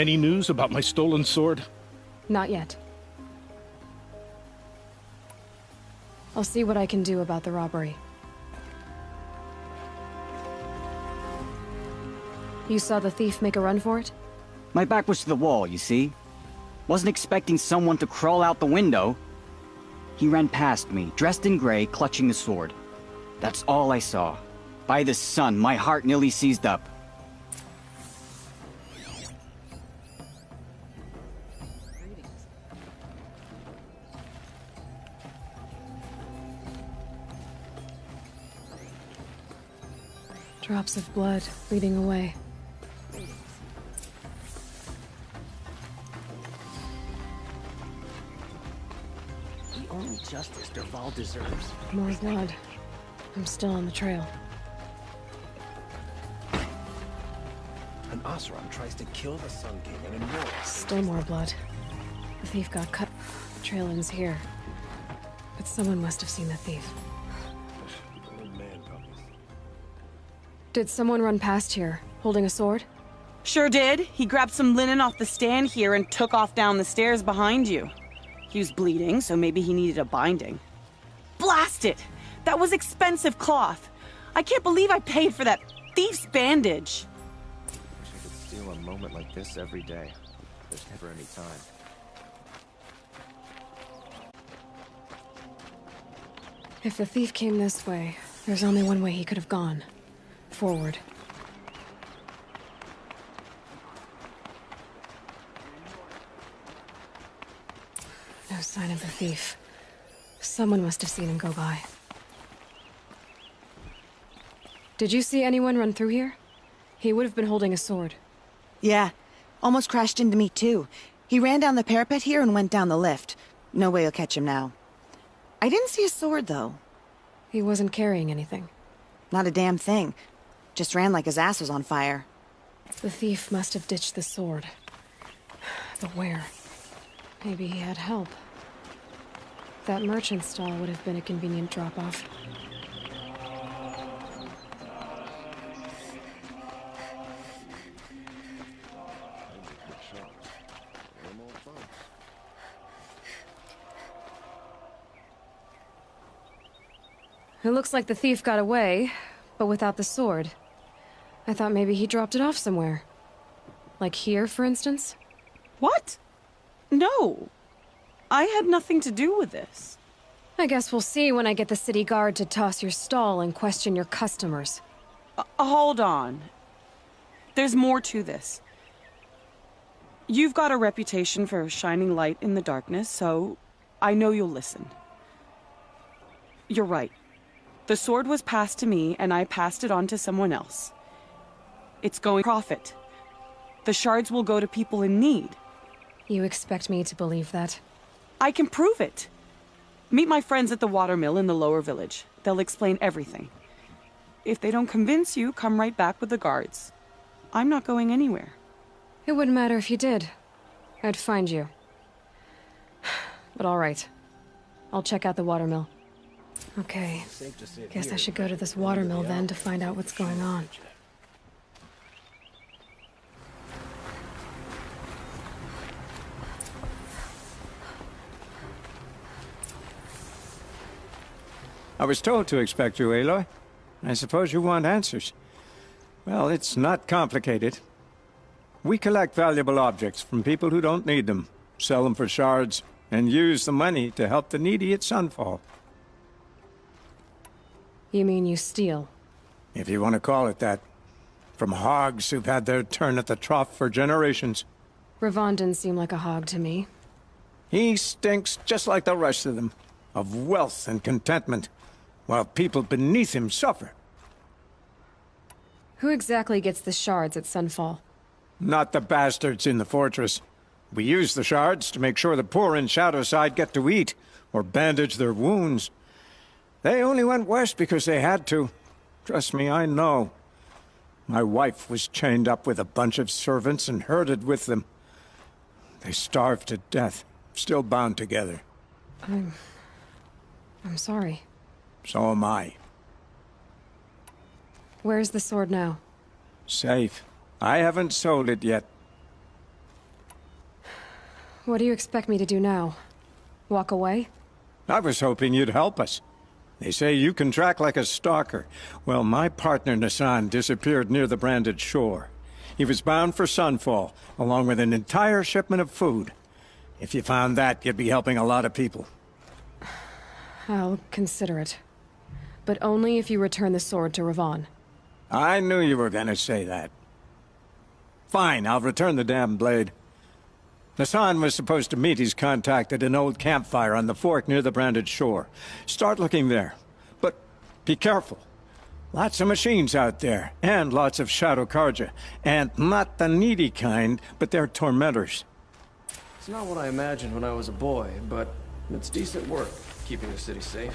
Any news about my stolen sword? Not yet. I'll see what I can do about the robbery. You saw the thief make a run for it? My back was to the wall, you see. Wasn't expecting someone to crawl out the window. He ran past me, dressed in gray, clutching the sword. That's all I saw. By the sun, my heart nearly seized up. Drops of blood bleeding away. The only justice Derval deserves. More blood. I'm still on the trail. An Oseram tries to kill the Sun King and immortal. Still more blood. The thief got cut. The trail ends here. But someone must have seen the thief. Old man puppies. Did someone run past here, holding a sword? Sure did. He grabbed some linen off the stand here and took off down the stairs behind you. He was bleeding, so maybe he needed a binding. Blast it! That was expensive cloth. I can't believe I paid for that thief's bandage. Wish I could steal a moment like this every day. There's never any time. If the thief came this way, there's only one way he could have gone. Forward. No sign of the thief. Someone must have seen him go by. Did you see anyone run through here? He would have been holding a sword. Yeah, almost crashed into me too. He ran down the parapet here and went down the lift. No way you'll catch him now. I didn't see a sword, though. He wasn't carrying anything. Not a damn thing. Just ran like his ass was on fire. The thief must have ditched the sword. But where? Maybe he had help. That merchant stall would have been a convenient drop-off. It looks like the thief got away, but without the sword. I thought maybe he dropped it off somewhere. Like here, for instance? What? No. I had nothing to do with this. I guess we'll see when I get the city guard to toss your stall and question your customers. Hold on. There's more to this. You've got a reputation for shining light in the darkness, so I know you'll listen. You're right. The sword was passed to me, and I passed it on to someone else. It's going profit. The shards will go to people in need. You expect me to believe that? I can prove it. Meet my friends at the watermill in the lower village. They'll explain everything. If they don't convince you, come right back with the guards. I'm not going anywhere. It wouldn't matter if you did. I'd find you. But all right. I'll check out the watermill. Okay. Guess I should go to this watermill then to find out what's going on. I was told to expect you, Aloy. I suppose you want answers. Well, it's not complicated. We collect valuable objects from people who don't need them, sell them for shards, and use the money to help the needy at Sunfall. You mean you steal? If you want to call it that. From hogs who've had their turn at the trough for generations. Ravon didn't seem like a hog to me. He stinks just like the rest of them, of wealth and contentment, while people beneath him suffer. Who exactly gets the shards at Sunfall? Not the bastards in the fortress. We use the shards to make sure the poor in Shadowside get to eat, or bandage their wounds. They only went west because they had to. Trust me, I know. My wife was chained up with a bunch of servants and herded with them. They starved to death, still bound together. I'm sorry. So am I. Where's the sword now? Safe. I haven't sold it yet. What do you expect me to do now? Walk away? I was hoping you'd help us. They say you can track like a stalker. Well, my partner Nassan disappeared near the branded shore. He was bound for Sunfall, along with an entire shipment of food. If you found that, you'd be helping a lot of people. I'll consider it. But only if you return the sword to Ravon. I knew you were gonna say that. Fine, I'll return the damn blade. Nassan was supposed to meet his contact at an old campfire on the fork near the branded shore. Start looking there. But be careful. Lots of machines out there, and lots of Shadow Karja. And not the needy kind, but they're tormentors. It's not what I imagined when I was a boy, but it's decent work, keeping the city safe.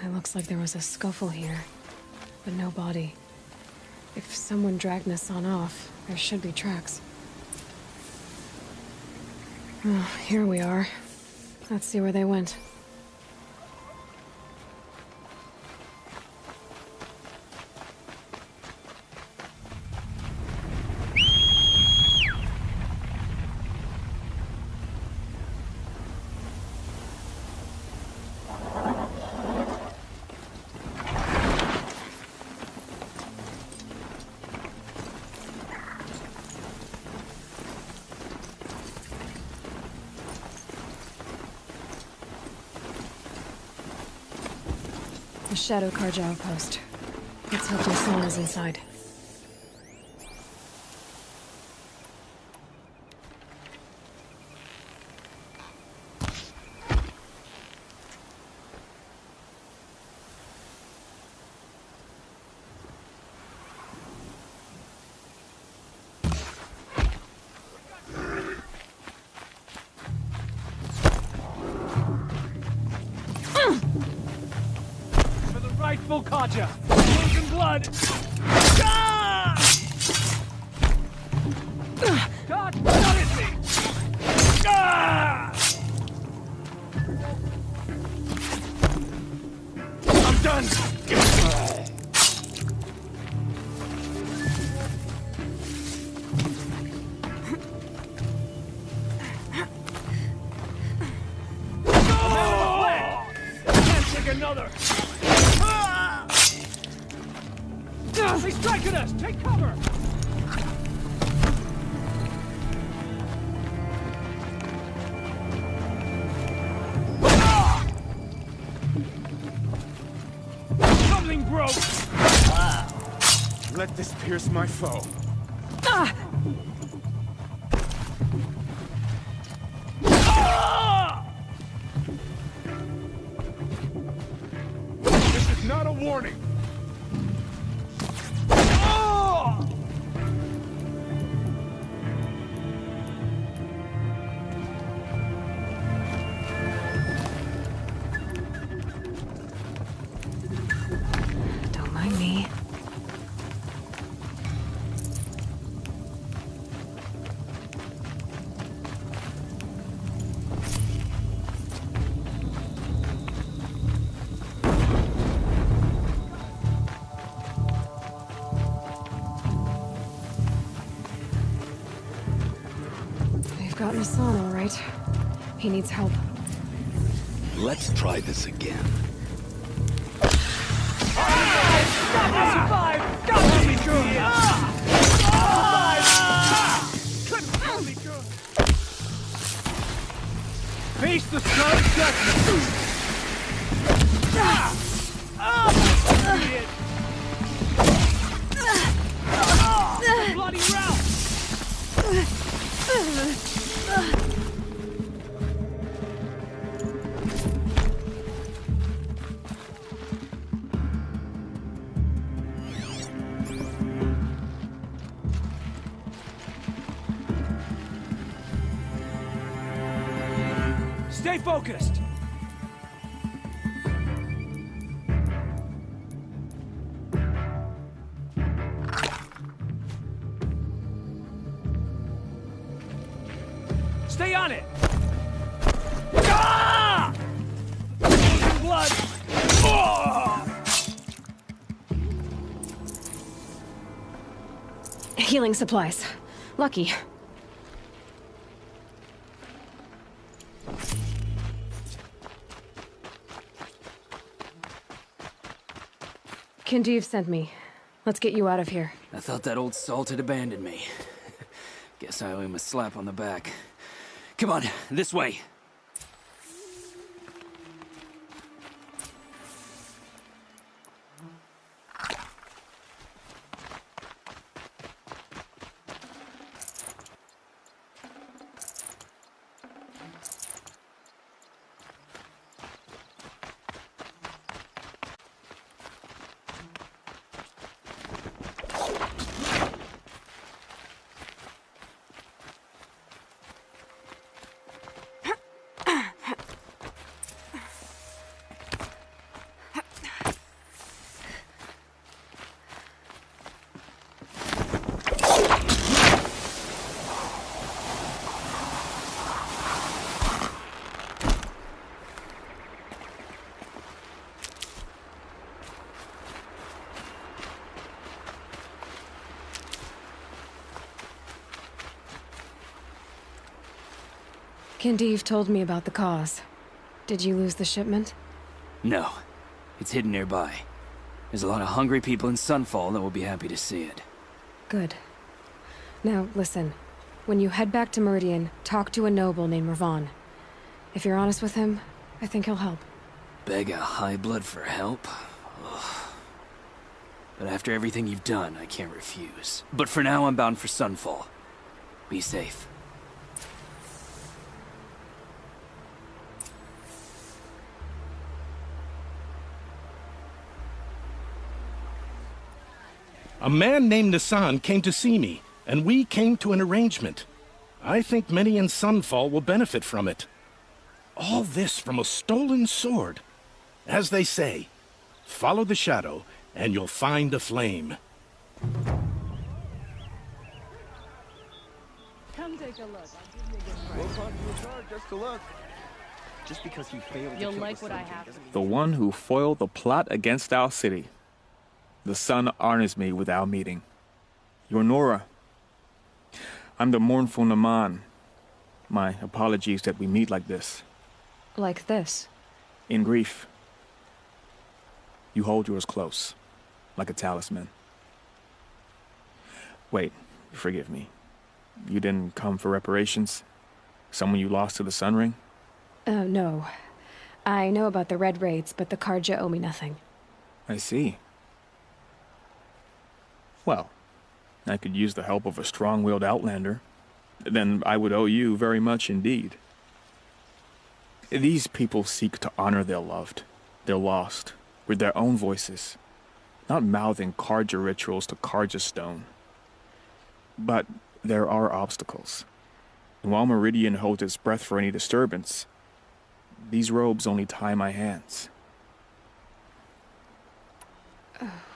It looks like there was a scuffle here, but no body. If someone dragged Nassan off, there should be tracks. Oh, here we are. Let's see where they went. The Shadow Karja outpost. Let's hope Nassan is inside. Rightful Karja! Frozen blood! Ah! God, what is me? Ah! I'm done! Oh! Can't take another! He's striking us! Take cover! Something broke! Let this pierce my foe. This is not a warning. Don't mind me. They've got Nassan, all right. He needs help. Let's try this again. Survive! Got to be good! Couldn't hold me good! Face the sun judgment! Stay focused! Stay on it! Ah! Blood! Oh! Healing supplies. Lucky. Kindeev sent me. Let's get you out of here. I thought that old salt had abandoned me. Guess I owe him a slap on the back. Come on, this way. Kindeev told me about the cause. Did you lose the shipment? No. It's hidden nearby. There's a lot of hungry people in Sunfall that will be happy to see it. Good. Now, listen. When you head back to Meridian, talk to a noble named Ravan. If you're honest with him, I think he'll help. Beg a high blood for help? Ugh. But after everything you've done, I can't refuse. But for now, I'm bound for Sunfall. Be safe. A man named Nissan came to see me, and we came to an arrangement. I think many in Sunfall will benefit from it. All this from a stolen sword. As they say, follow the shadow, and you'll find a flame. Come take a look. I'll give you a good price. We'll talk to your car just to look. Just because he failed to You'll kill like the what I Sun King have. doesn't mean The one who foiled the plot against our city. The sun honors me with our meeting. You're Nora. I'm the mournful Naman. My apologies that we meet like this. Like this. In grief. You hold yours close, like a talisman. Wait, forgive me. You didn't come for reparations? Someone you lost to the Sun Ring? No. I know about the Red Raids, but the Karja owe me nothing. I see. Well, I could use the help of a strong-willed outlander. Then I would owe you very much indeed. These people seek to honor their loved, their lost, with their own voices, not mouthing Karja rituals to Karja stone. But there are obstacles. And while Meridian holds its breath for any disturbance, these robes only tie my hands.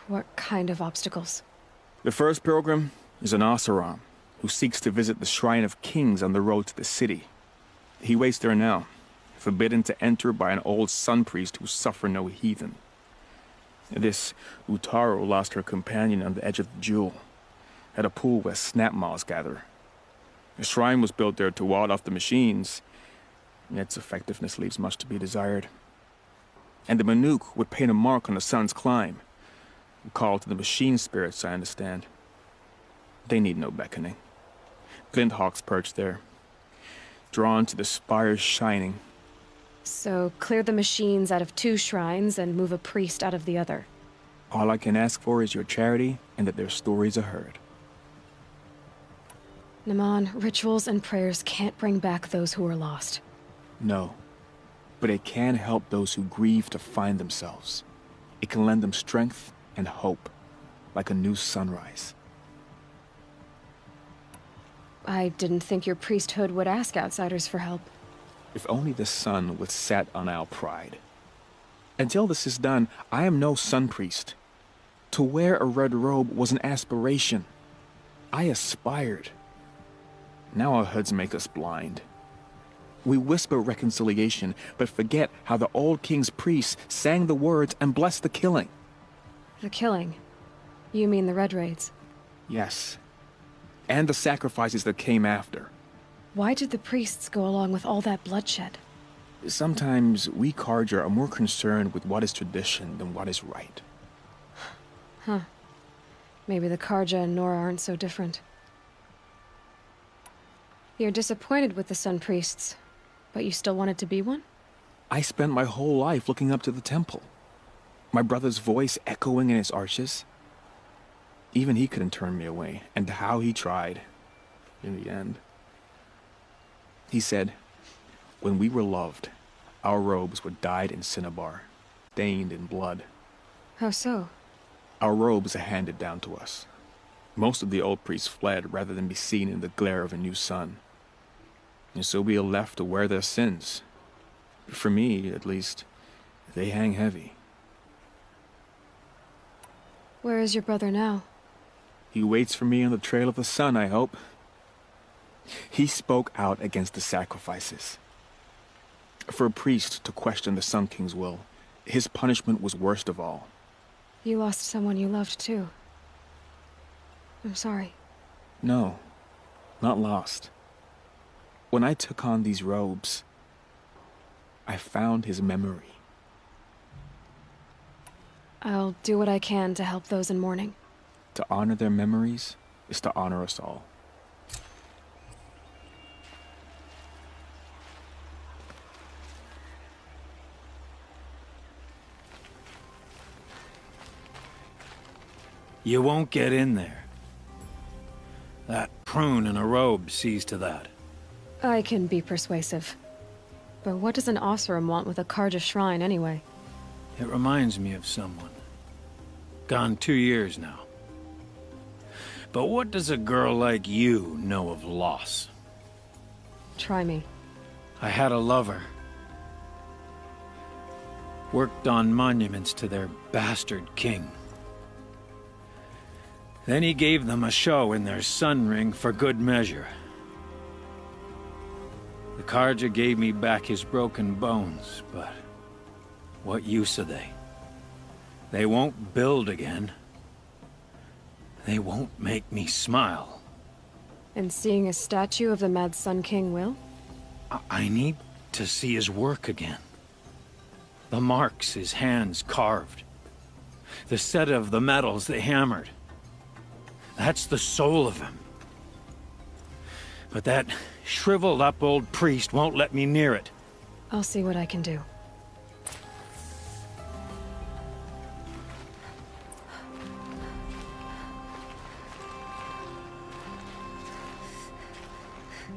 What kind of obstacles? The first pilgrim is an Oseram who seeks to visit the Shrine of Kings on the road to the city. He waits there now, forbidden to enter by an old sun priest who suffer no heathen. This Utaru lost her companion on the edge of the jewel, at a pool where snap moths gather. The shrine was built there to ward off the machines, and its effectiveness leaves much to be desired. And the Manuk would paint a mark on the sun's climb, a call to the machine spirits, I understand. They need no beckoning. Glinthawks perch there, drawn to the spire's shining. So, clear the machines out of 2 shrines and move a priest out of the other. All I can ask for is your charity and that their stories are heard. Naman, rituals and prayers can't bring back those who are lost. No, but it can help those who grieve to find themselves. It can lend them strength and hope, like a new sunrise. I didn't think your priesthood would ask outsiders for help. If only the sun would set on our pride. Until this is done, I am no sun priest. To wear a red robe was an aspiration. I aspired. Now our hoods make us blind. We whisper reconciliation, but forget how the old king's priests sang the words and blessed the killing. The killing? You mean the Red Raids? Yes. And the sacrifices that came after. Why did the priests go along with all that bloodshed? Sometimes we Carja are more concerned with what is tradition than what is right. Huh. Maybe the Carja and Nora aren't so different. You're disappointed with the Sun Priests, but you still wanted to be one? I spent my whole life looking up to the temple. My brother's voice echoing in its arches. Even he couldn't turn me away, and how he tried. In the end. He said, when we were loved, our robes were dyed in cinnabar, stained in blood. How so? Our robes are handed down to us. Most of the old priests fled rather than be seen in the glare of a new sun. And so we are left to wear their sins. For me, at least, they hang heavy. Where is your brother now? He waits for me on the trail of the sun, I hope. He spoke out against the sacrifices. For a priest to question the Sun King's will, his punishment was worst of all. You lost someone you loved, too. I'm sorry. No, not lost. When I took on these robes, I found his memory. I'll do what I can to help those in mourning. To honor their memories is to honor us all. You won't get in there. That prune in a robe sees to that. I can be persuasive. But what does an Oseram want with a Carja shrine, anyway? It reminds me of someone. Gone 2 years now. But what does a girl like you know of loss? Try me. I had a lover. Worked on monuments to their bastard king. Then he gave them a show in their sun ring for good measure. The Carja gave me back his broken bones, but what use are they? They won't build again. They won't make me smile. And seeing a statue of the Mad Sun King will? I need to see his work again. The marks his hands carved. The set of the metals they hammered. That's the soul of him. But that shriveled up old priest won't let me near it. I'll see what I can do.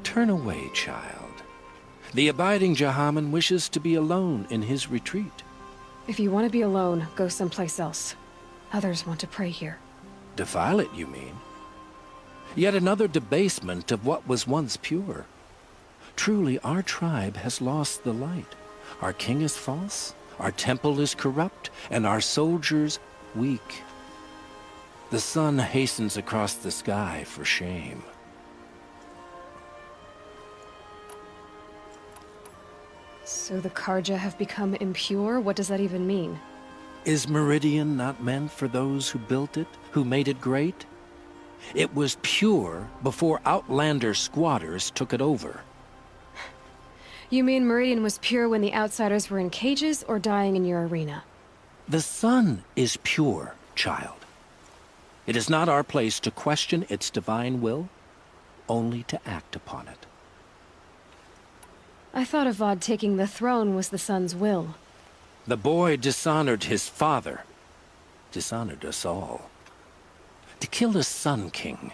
Turn away, child. The abiding Jahaman wishes to be alone in his retreat. If you want to be alone, go someplace else. Others want to pray here. Defile it, you mean? Yet another debasement of what was once pure. Truly, our tribe has lost the light. Our king is false, our temple is corrupt, and our soldiers weak. The sun hastens across the sky for shame. So the Carja have become impure? What does that even mean? Is Meridian not meant for those who built it, who made it great? It was pure before outlander squatters took it over. You mean Meridian was pure when the outsiders were in cages or dying in your arena? The sun is pure, child. It is not our place to question its divine will, only to act upon it. I thought Avad taking the throne was the sun's will. The boy dishonored his father, dishonored us all. To kill a Sun King.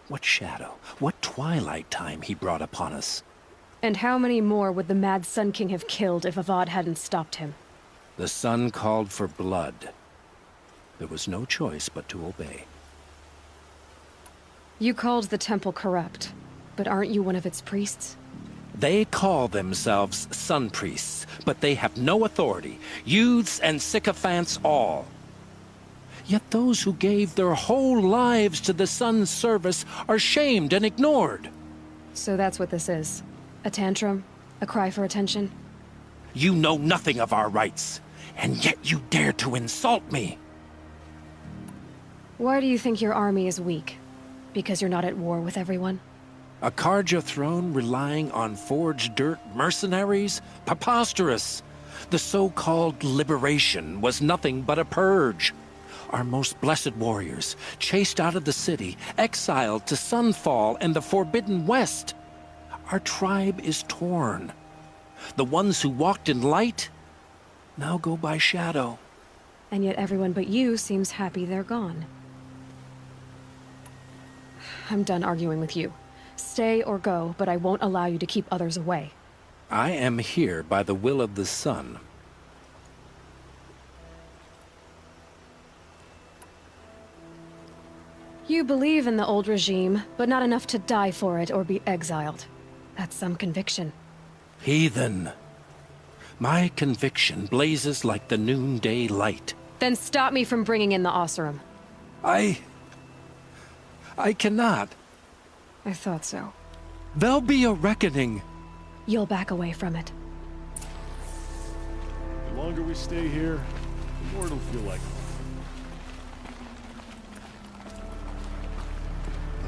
What shadow, what twilight time he brought upon us. And how many more would the Mad Sun King have killed if Avad hadn't stopped him? The sun called for blood. There was no choice but to obey. You called the temple corrupt, but aren't you one of its priests? They call themselves sun priests, but they have no authority. Youths and sycophants all. Yet those who gave their whole lives to the sun's service are shamed and ignored. So that's what this is. A tantrum? A cry for attention? You know nothing of our rights, and yet you dare to insult me. Why do you think your army is weak? Because you're not at war with everyone? A Karja throne relying on forged dirt mercenaries? Preposterous! The so-called liberation was nothing but a purge. Our most blessed warriors, chased out of the city, exiled to Sunfall and the Forbidden West. Our tribe is torn. The ones who walked in light now go by shadow. And yet everyone but you seems happy they're gone. I'm done arguing with you. Stay or go, but I won't allow you to keep others away. I am here by the will of the sun. You believe in the old regime, but not enough to die for it or be exiled. That's some conviction. Heathen. My conviction blazes like the noonday light. Then stop me from bringing in the Oseram. I cannot. I thought so. There'll be a reckoning. You'll back away from it. The longer we stay here, the more it'll feel like home.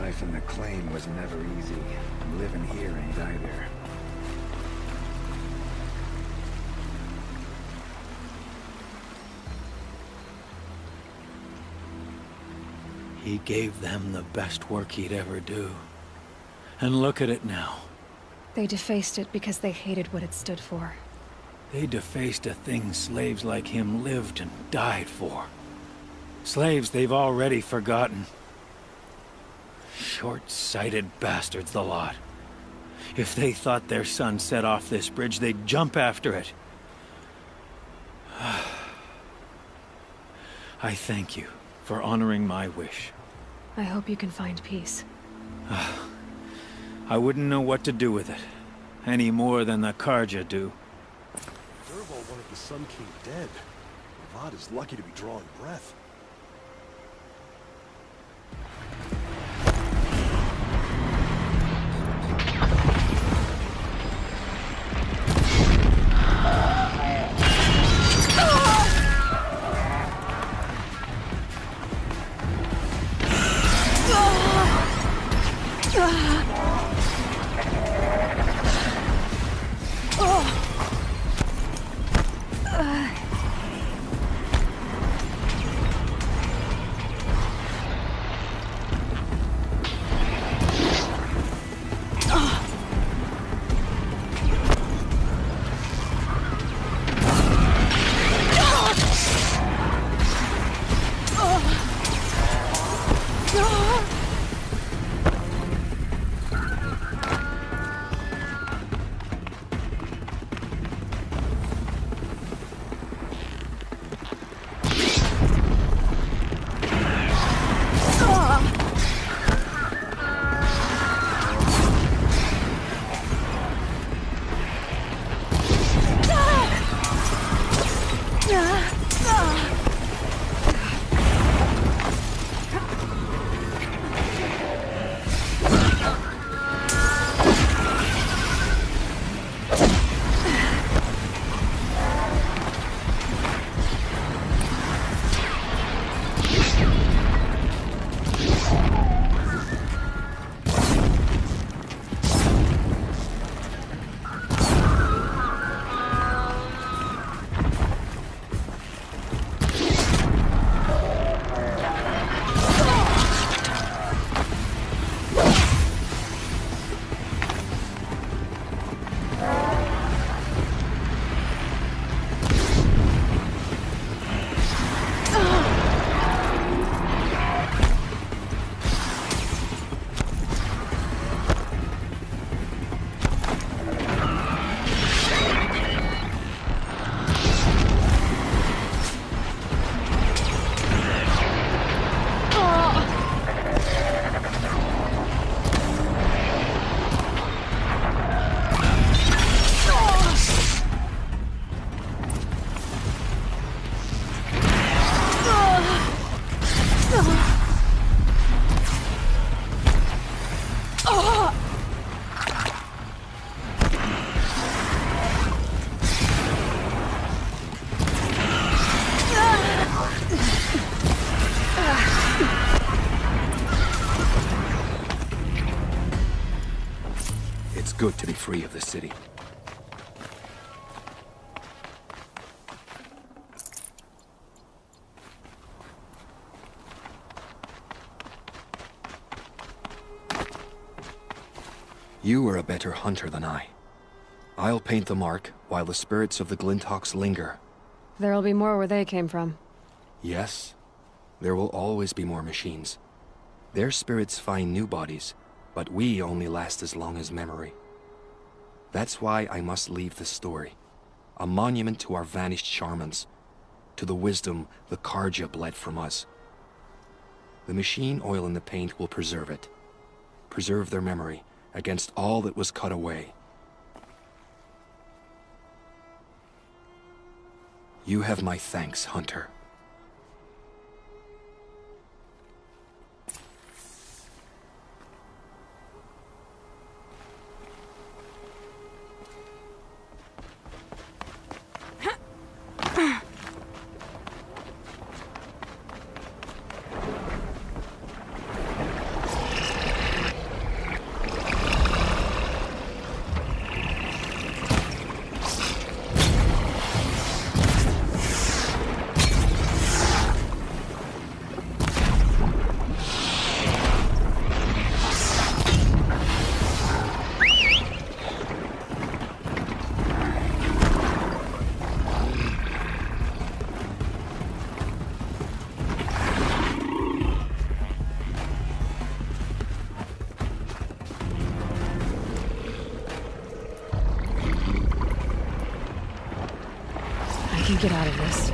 Life in the claim was never easy. Living here ain't either. He gave them the best work he'd ever do. And look at it now. They defaced it because they hated what it stood for. They defaced a thing slaves like him lived and died for. Slaves they've already forgotten. Short-sighted bastards, the lot. If they thought their son set off this bridge, they'd jump after it. I thank you for honoring my wish. I hope you can find peace. I wouldn't know what to do with it, any more than the Karja do. Dervahl wanted the Sun King dead. Avad is lucky to be drawing breath. good to be free of the city. You are a better hunter than I. I'll paint the mark while the spirits of the Glinthawks linger. There'll be more where they came from. Yes, there will always be more machines. Their spirits find new bodies, but we only last as long as memory. That's why I must leave the story. A monument to our vanished shamans, to the wisdom the Karja bled from us. The machine oil in the paint will preserve it. Preserve their memory against all that was cut away. You have my thanks, Hunter. I can get out of this.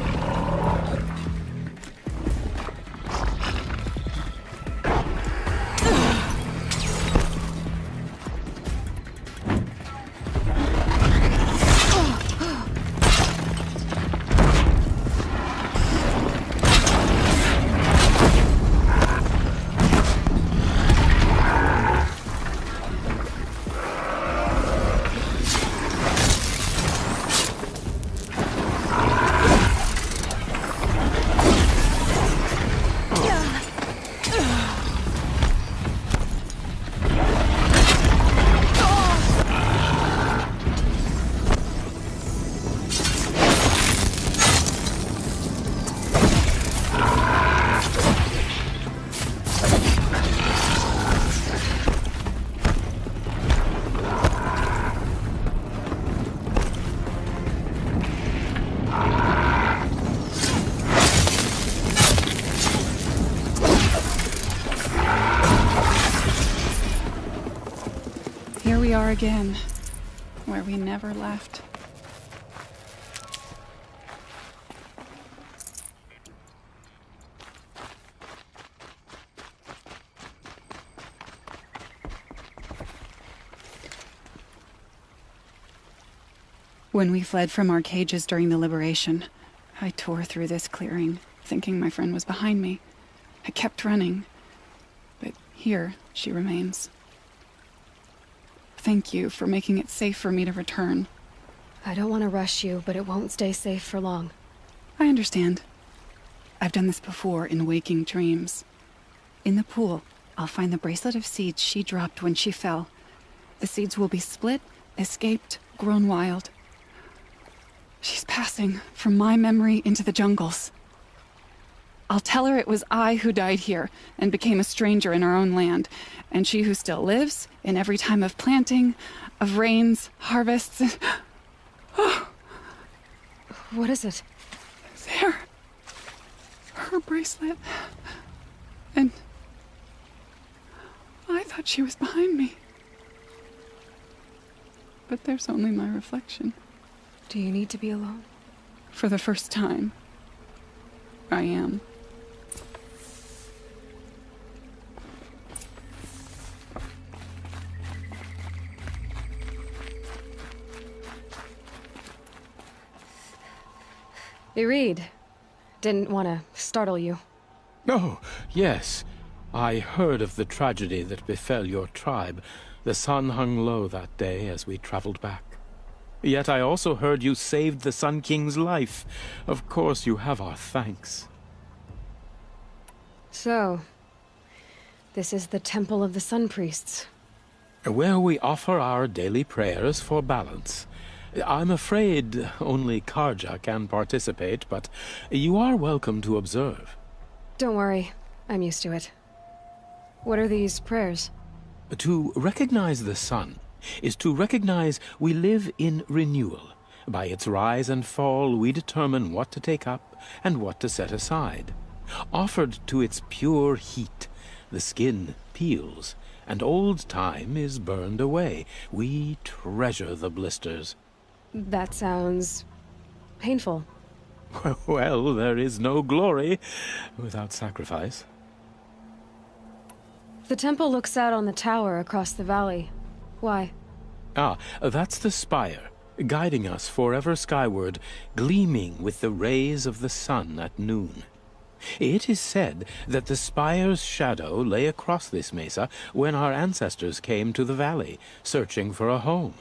Here we are again, where we never left. When we fled from our cages during the liberation, I tore through this clearing, thinking my friend was behind me. I kept running, but here she remains. Thank you for making it safe for me to return. I don't want to rush you, but it won't stay safe for long. I understand. I've done this before in waking dreams. In the pool, I'll find the bracelet of seeds she dropped when she fell. The seeds will be split, escaped, grown wild. She's passing from my memory into the jungles. I'll tell her it was I who died here and became a stranger in our own land, and she who still lives in every time of planting, of rains, harvests, and... Oh. What is it? There. Her bracelet. And... I thought she was behind me. But there's only my reflection. Do you need to be alone? For the first time, I am. You read. Didn't want to startle you. Oh, yes. I heard of the tragedy that befell your tribe. The sun hung low that day as we traveled back. Yet I also heard you saved the Sun King's life. Of course you have our thanks. So, this is the Temple of the Sun Priests. Where we offer our daily prayers for balance. I'm afraid only Karja can participate, but you are welcome to observe. Don't worry. I'm used to it. What are these prayers? To recognize the sun is to recognize we live in renewal. By its rise and fall, we determine what to take up and what to set aside. Offered to its pure heat, the skin peels, and old time is burned away. We treasure the blisters. That sounds painful. Well, there is no glory without sacrifice. The temple looks out on the tower across the valley. Why? That's the spire, guiding us forever skyward, gleaming with the rays of the sun at noon. It is said that the spire's shadow lay across this mesa when our ancestors came to the valley, searching for a home.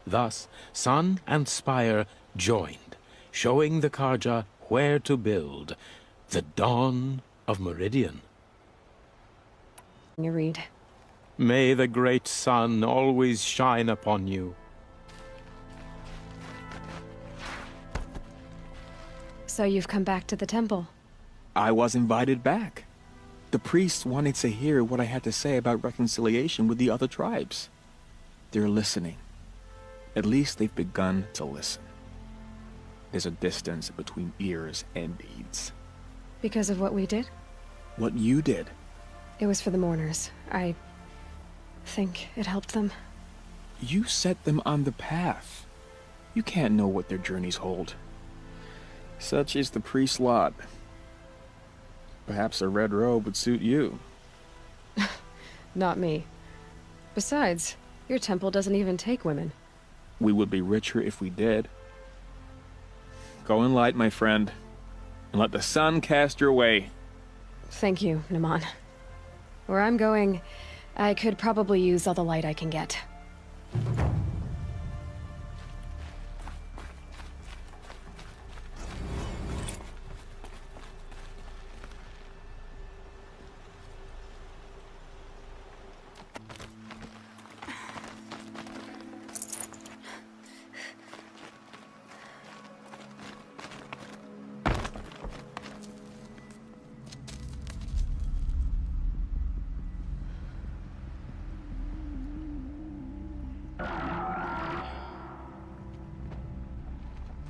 Thus, sun and spire joined, showing the Karja where to build. The dawn of Meridian. You read. May the great sun always shine upon you. So you've come back to the temple? I was invited back. The priests wanted to hear what I had to say about reconciliation with the other tribes. They're listening. At least they've begun to listen. There's a distance between ears and deeds. Because of what we did? What you did. It was for the mourners. I think it helped them. You set them on the path. You can't know what their journeys hold. Such is the priest's lot. Perhaps a red robe would suit you. Not me. Besides, your temple doesn't even take women. We would be richer if we did. Go in light, my friend, and let the sun cast your way. Thank you, Naman. Where I'm going, I could probably use all the light I can get.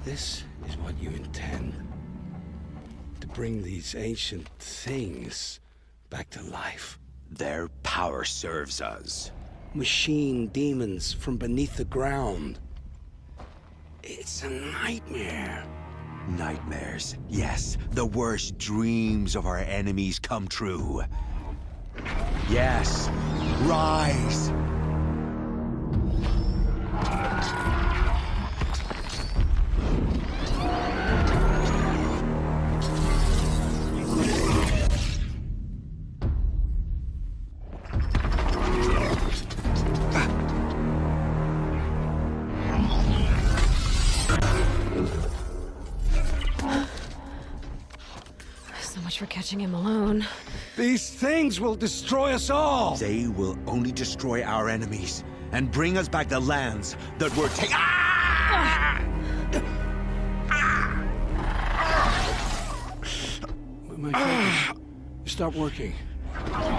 This is what you intend. To bring these ancient things back to life. Their power serves us. Machine demons from beneath the ground. It's a nightmare. Nightmares, yes. The worst dreams of our enemies come true. Yes, rise! For catching him alone. These things will destroy us all! They will only destroy our enemies and bring us back the lands that were taken. My focus. Stop working.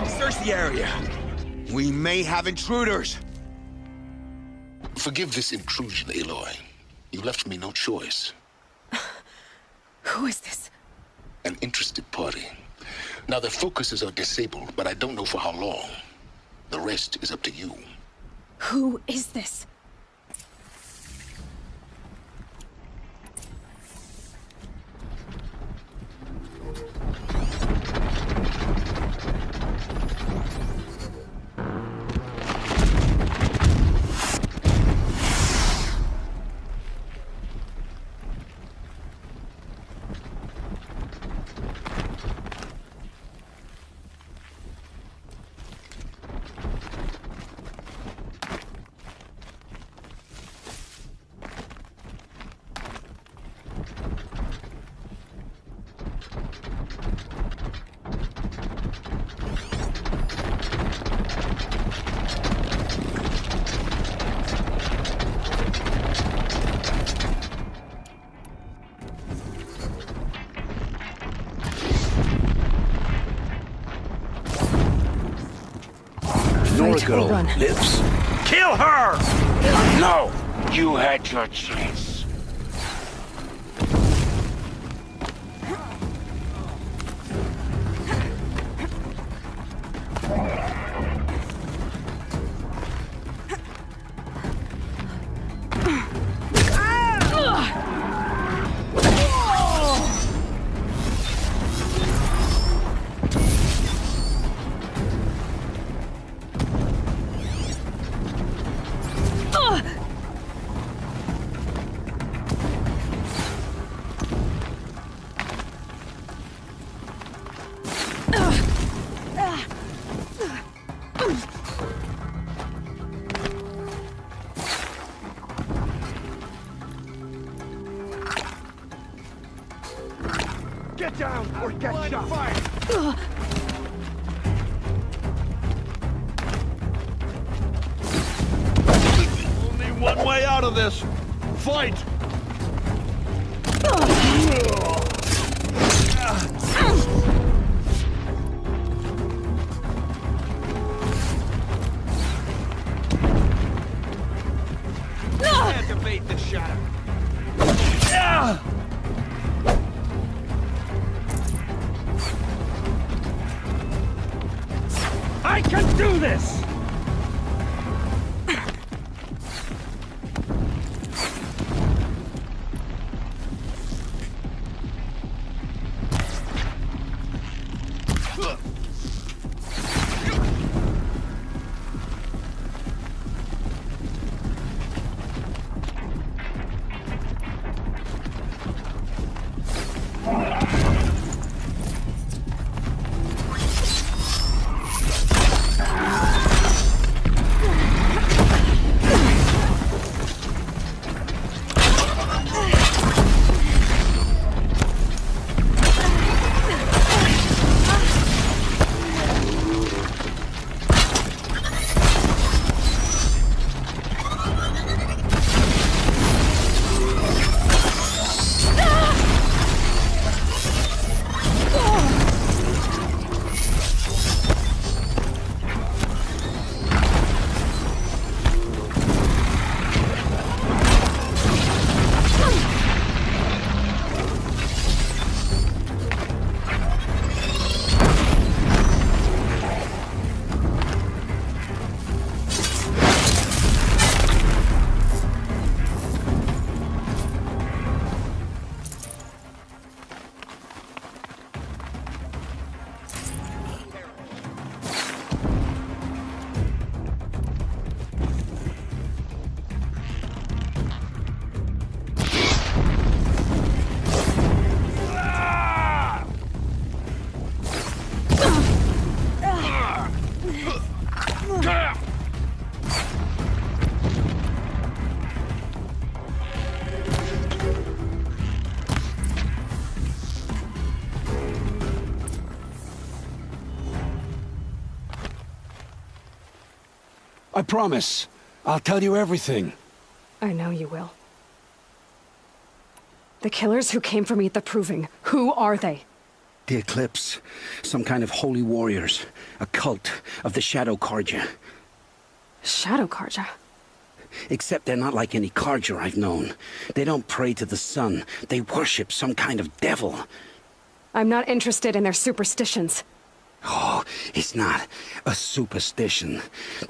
Search the area. We may have intruders. Forgive this intrusion, Aloy. You left me no choice. Who is this? An interested party. Now their focuses are disabled, but I don't know for how long. The rest is up to you. Who is this? Your fight girl or run. lives. Kill her! No! You had your chance. Get down or get shot! Only one way out of this. Fight! Activate the shadow. I can do this! I promise. I'll tell you everything. I know you will. The killers who came for me at the Proving, who are they? The Eclipse. Some kind of holy warriors. A cult of the Shadow Carja. Shadow Carja? Except they're not like any Carja I've known. They don't pray to the sun. They worship some kind of devil. I'm not interested in their superstitions. Oh, it's not a superstition.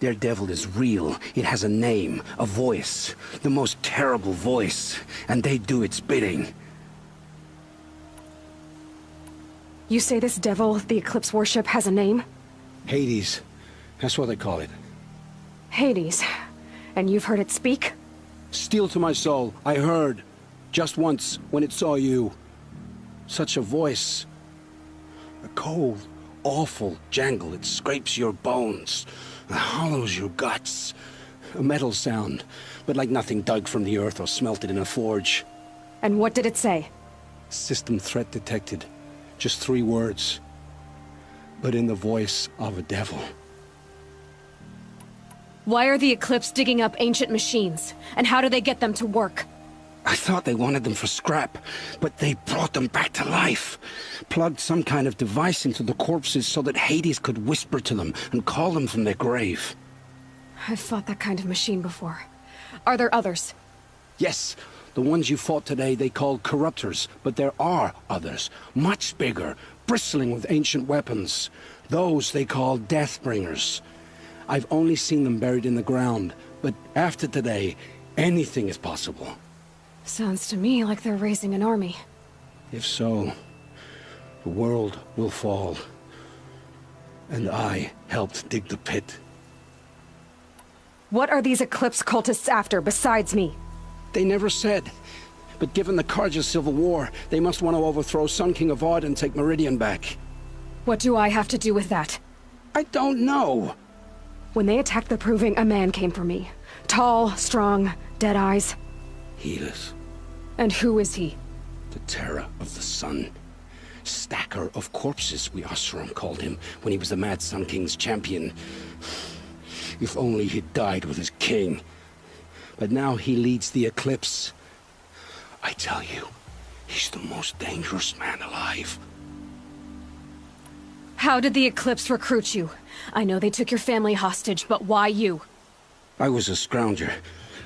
Their devil is real. It has a name, a voice. The most terrible voice. And they do its bidding. You say this devil the Eclipse worship has a name? Hades. That's what they call it. Hades. And you've heard it speak? Steel to my soul. I heard. Just once, when it saw you. Such a voice. A cold, awful jangle. It scrapes your bones. It hollows your guts. A metal sound, but like nothing dug from the earth or smelted in a forge. And what did it say? System threat detected. Just 3 words. But in the voice of a devil. Why are the Eclipse digging up ancient machines? And how do they get them to work? I thought they wanted them for scrap, but they brought them back to life. Plugged some kind of device into the corpses so that Hades could whisper to them and call them from their grave. I've fought that kind of machine before. Are there others? Yes, the ones you fought today they called corruptors, but there are others, much bigger, bristling with ancient weapons. Those they call Deathbringers. I've only seen them buried in the ground, but after today, anything is possible. Sounds to me like they're raising an army. If so, the world will fall. And I helped dig the pit. What are these Eclipse cultists after, besides me? They never said. But given the Carja civil war, they must want to overthrow Sun King Avad and take Meridian back. What do I have to do with that? I don't know. When they attacked the Proving, a man came for me. Tall, strong, dead eyes. Helis. And who is he? The terror of the sun. Stacker of corpses, we Oseram called him, when he was the Mad Sun King's champion. If only he'd died with his king. But now he leads the Eclipse. I tell you, he's the most dangerous man alive. How did the Eclipse recruit you? I know they took your family hostage, but why you? I was a scrounger,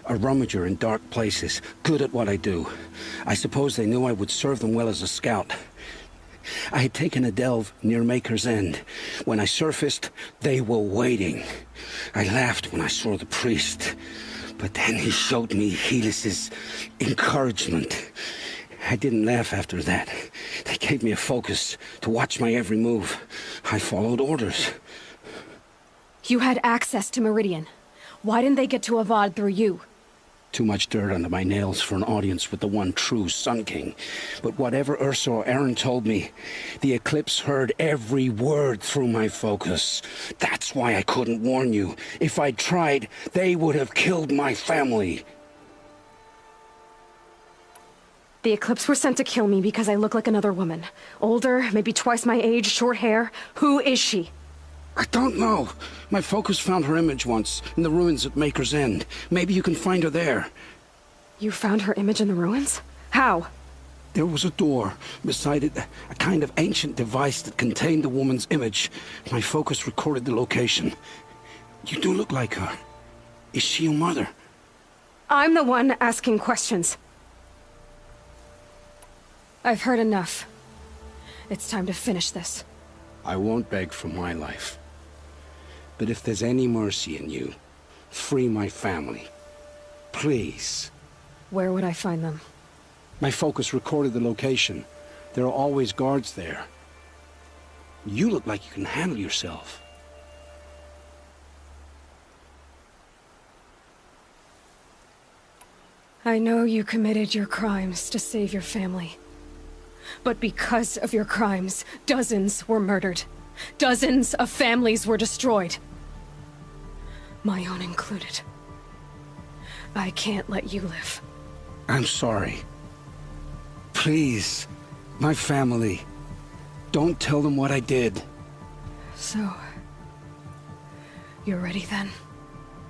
a rummager in dark places, good at what I do. I suppose they knew I would serve them well as a scout. I had taken a delve near Maker's End. When I surfaced, they were waiting. I laughed when I saw the priest, but then he showed me Helis's encouragement. I didn't laugh after that. They gave me a focus to watch my every move. I followed orders. You had access to Meridian. Why didn't they get to Avad through you? Too much dirt under my nails for an audience with the one true Sun King. But whatever Ursa or Aaron told me, the Eclipse heard every word through my focus. That's why I couldn't warn you. If I'd tried, they would have killed my family. The Eclipse were sent to kill me because I look like another woman. Older, maybe twice my age, short hair. Who is she? I don't know. My focus found her image once, in the ruins at Maker's End. Maybe you can find her there. You found her image in the ruins? How? There was a door. Beside it, a kind of ancient device that contained the woman's image. My focus recorded the location. You do look like her. Is she your mother? I'm the one asking questions. I've heard enough. It's time to finish this. I won't beg for my life. But if there's any mercy in you, free my family. Please. Where would I find them? My focus recorded the location. There are always guards there. You look like you can handle yourself. I know you committed your crimes to save your family. But because of your crimes, dozens were murdered. Dozens of families were destroyed. My own included. I can't let you live. I'm sorry. Please, my family. Don't tell them what I did. So, you're ready then?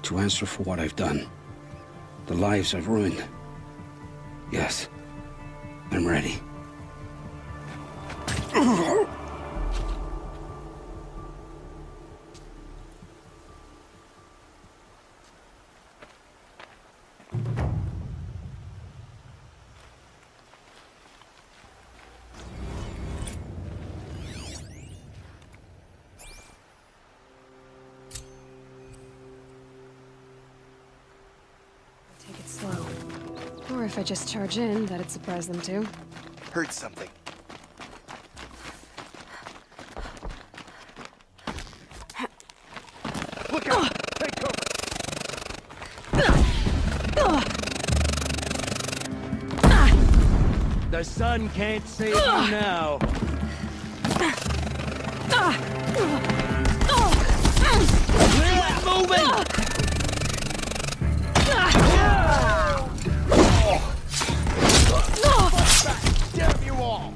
To answer for what I've done. The lives I've ruined. Yes, I'm ready. Take it slow. Or if I just charge in, that'd surprise them too. Heard something. Look out! Take cover! The sun can't save you now. Quit moving! Damn you all!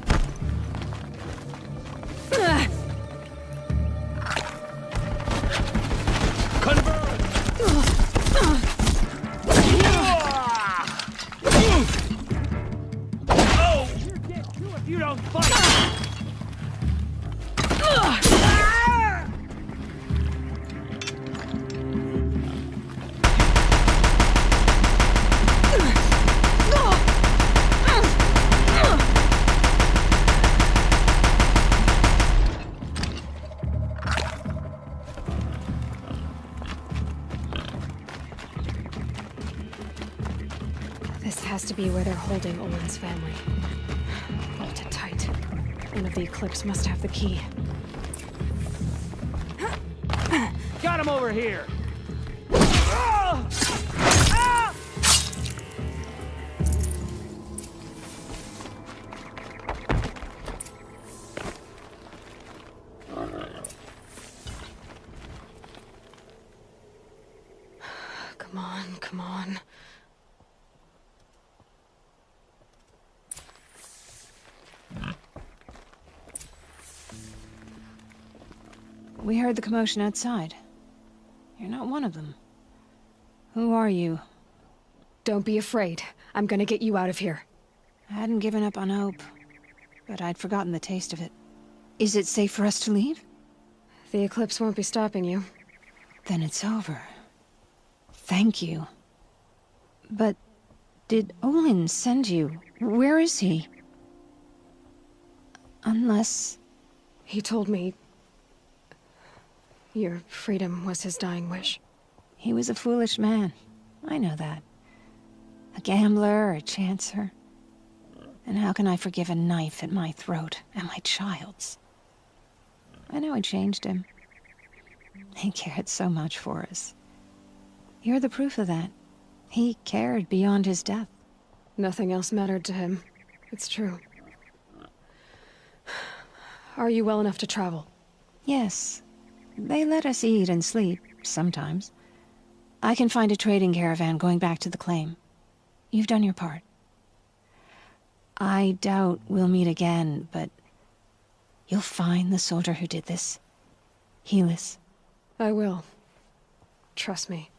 has to be where they're holding Owen's family. Vault it tight. One of the Eclipse must have the key. Got him over here! Come on, come on. We heard the commotion outside. You're not one of them. Who are you? Don't be afraid. I'm gonna get you out of here. I hadn't given up on hope, but I'd forgotten the taste of it. Is it safe for us to leave? The Eclipse won't be stopping you. Then it's over. Thank you. But did Olin send you? Where is he? Unless... He told me your freedom was his dying wish. He was a foolish man. I know that. A gambler, a chancer. And how can I forgive a knife at my throat and my child's? I know I changed him. He cared so much for us. You're the proof of that. He cared beyond his death. Nothing else mattered to him. It's true. Are you well enough to travel? Yes. They let us eat and sleep, sometimes. I can find a trading caravan going back to the claim. You've done your part. I doubt we'll meet again, but you'll find the soldier who did this. Helis. I will. Trust me.